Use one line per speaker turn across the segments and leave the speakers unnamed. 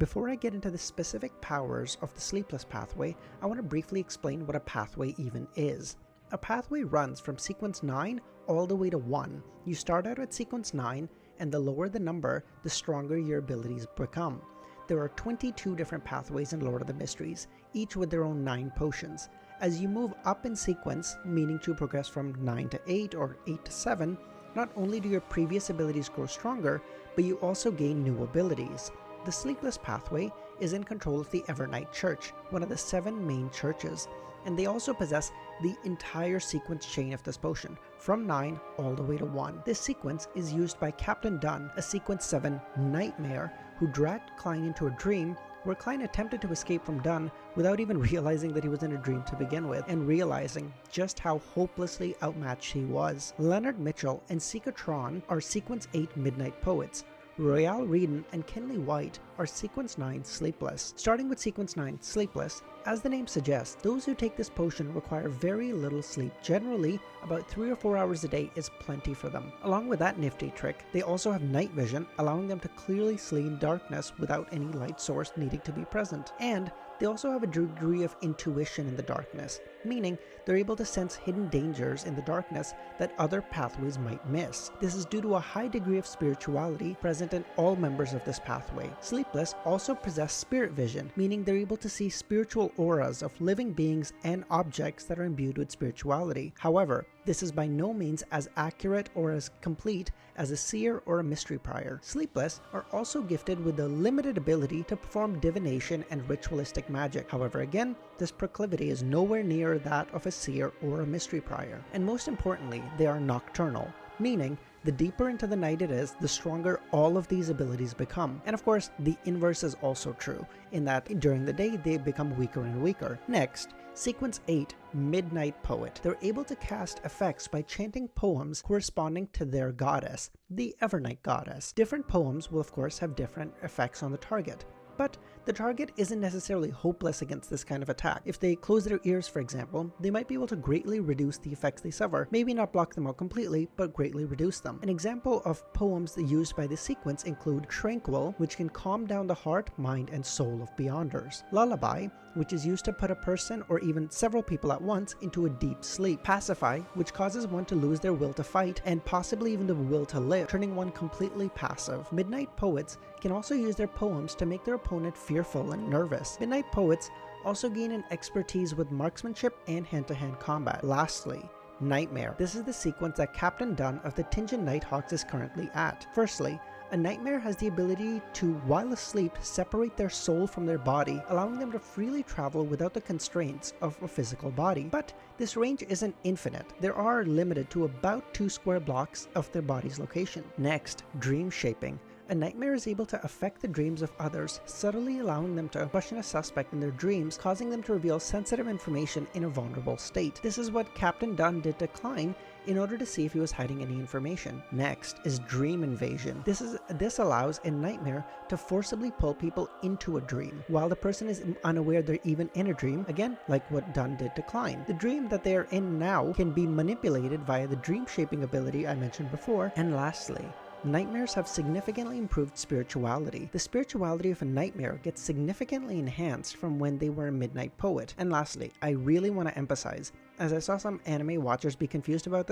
Before I get into the specific powers of the Sleepless Pathway, I want to briefly explain what a pathway even is. A pathway runs from sequence 9 all the way to 1. You start out at sequence 9, and the lower the number, the stronger your abilities become. There are 22 different pathways in Lord of the Mysteries, each with their own 9 potions. As you move up in sequence, meaning to progress from 9 to 8 or 8 to 7, not only do your previous abilities grow stronger, but you also gain new abilities. The Sleepless Pathway is in control of the Evernight Church, one of the 7 main churches, and they also possess the entire sequence chain of this potion, from 9 all the way to 1. This sequence is used by Captain Dunn, a sequence 7 nightmare, who dragged Klein into a dream where Klein attempted to escape from Dunn without even realizing that he was in a dream to begin with, and realizing just how hopelessly outmatched he was. Leonard Mitchell and Seekatron are sequence 8 Midnight Poets. Royale Reedon and Kenley White are sequence 9 Sleepless. Starting with sequence 9 Sleepless, as the name suggests, those who take this potion require very little sleep. Generally, about 3 or 4 hours a day is plenty for them. Along with that nifty trick, they also have night vision, allowing them to clearly see in darkness without any light source needing to be present. And they also have a degree of intuition in the darkness, meaning they're able to sense hidden dangers in the darkness that other pathways might miss. This is due to a high degree of spirituality present in all members of this pathway. Sleepless also possess spirit vision, meaning they're able to see spiritual auras of living beings and objects that are imbued with spirituality. However, this is by no means as accurate or as complete as a seer or a mystery prior. Sleepless are also gifted with the limited ability to perform divination and ritualistic magic. However, again, this proclivity is nowhere near that of a seer or a mystery prior. And most importantly, they are nocturnal, meaning the deeper into the night it is, the stronger all of these abilities become. And of course, the inverse is also true, in that during the day they become weaker and weaker. Next, sequence 8 Midnight Poet. They're able to cast effects by chanting poems corresponding to their goddess, the Evernight goddess. Different poems will of course have different effects on the target, but the target isn't necessarily hopeless against this kind of attack. If they close their ears, for example, they might be able to greatly reduce the effects they suffer. Maybe not block them out completely, but greatly reduce them. An example of poems used by this sequence include Tranquil, which can calm down the heart, mind, and soul of Beyonders. Lullaby, which is used to put a person or even several people at once into a deep sleep. Pacify, which causes one to lose their will to fight and possibly even the will to live, turning one completely passive. Midnight Poets can also use their poems to make their opponent fearful and nervous. Midnight Poets also gain an expertise with marksmanship and hand-to-hand combat. Lastly, Nightmare. This is the sequence that Captain Dunn of the Tingeon Nighthawks is currently at. Firstly, a nightmare has the ability to, while asleep, separate their soul from their body, allowing them to freely travel without the constraints of a physical body. But this range isn't infinite. They are limited to about 2 square blocks of their body's location. Next, Dream Shaping. A nightmare is able to affect the dreams of others, subtly allowing them to question a suspect in their dreams, causing them to reveal sensitive information in a vulnerable state. This is what Captain Dunn did to Klein in order to see if he was hiding any information. Next is Dream Invasion. This allows a nightmare to forcibly pull people into a dream, while the person is unaware they're even in a dream, again, like what Dunn did to Klein. The dream that they are in now can be manipulated via the dream shaping ability I mentioned before. And lastly, nightmares have significantly improved spirituality. The spirituality of a nightmare gets significantly enhanced from when they were a Midnight Poet. And lastly, I really want to emphasize, as I saw some anime watchers be confused about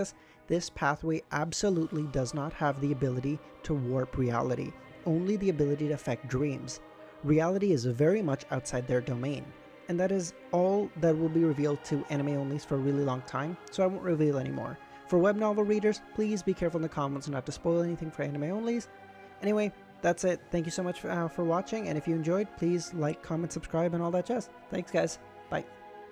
this pathway absolutely does not have the ability to warp reality, only the ability to affect dreams. Reality is very much outside their domain. And that is all that will be revealed to anime onlys for a really long time, so I won't reveal anymore. For web novel readers, please be careful in the comments not to spoil anything for anime onlys. Anyway, that's it. Thank you so much for watching, and if you enjoyed, please like, comment, subscribe, and all that jazz. Thanks guys. Bye.